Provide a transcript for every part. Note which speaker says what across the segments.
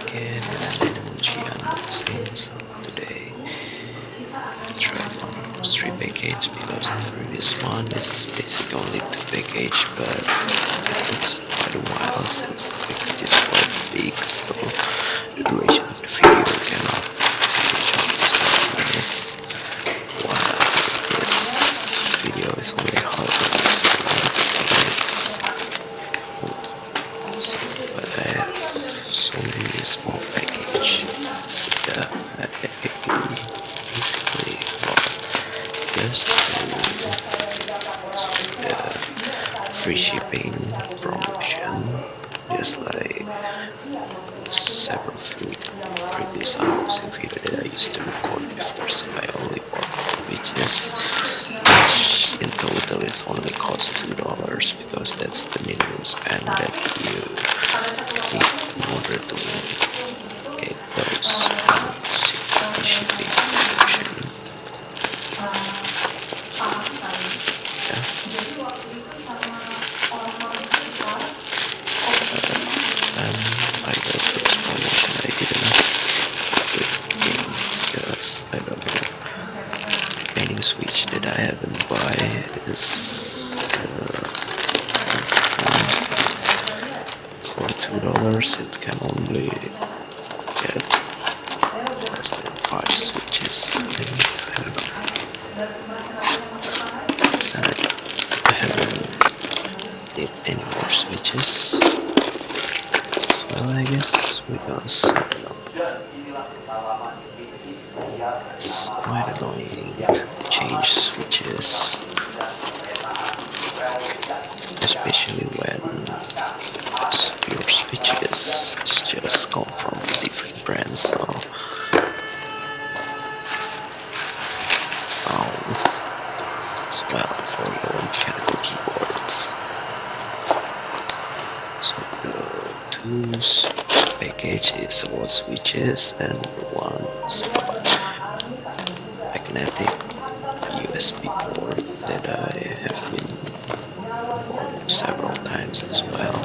Speaker 1: Again, same. So today I tried one of those 3 packages because the previous one is basically only 2 packages, but it took quite a while since the package is quite big, so the duration of the video cannot reach up to 7 minutes, while this video is only half of this minutes. But I have so many small package that I basically just free shipping promotion, just like several previous unboxing video that I used to record before, so I only bought 4 pages, which in total is only cost $2 because that's the minimum spend that you need in order to get those free shipping promotion. I got those promotion. I didn't click in because I don't know. Any switch that I haven't buy is for $2. It can only get less than 5 switches. I don't know. I haven't need any more switches. Well, I guess because I don't know, it's quite annoying to change switches, especially when your switches just come from different brands, so sound as well for your mechanical keyboards. So the 2 packages about switches and one about magnetic USB port that I have been bought several times as well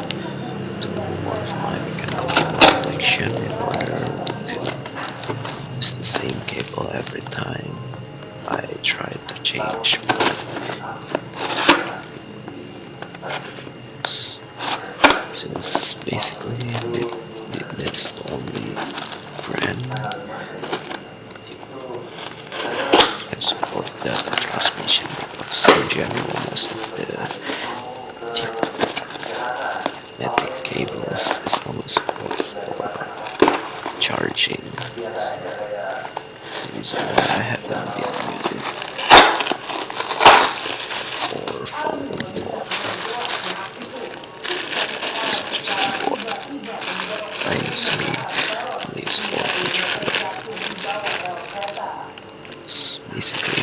Speaker 1: to one of my mechanical keyboard collection in order to use the same cable every time I try to change since basically that's the only brand can support that transmission, because in general most of the cheap magnetic cables is only support for charging. That's the reason why I haven't been using for phone or I use at least for controller. It's basically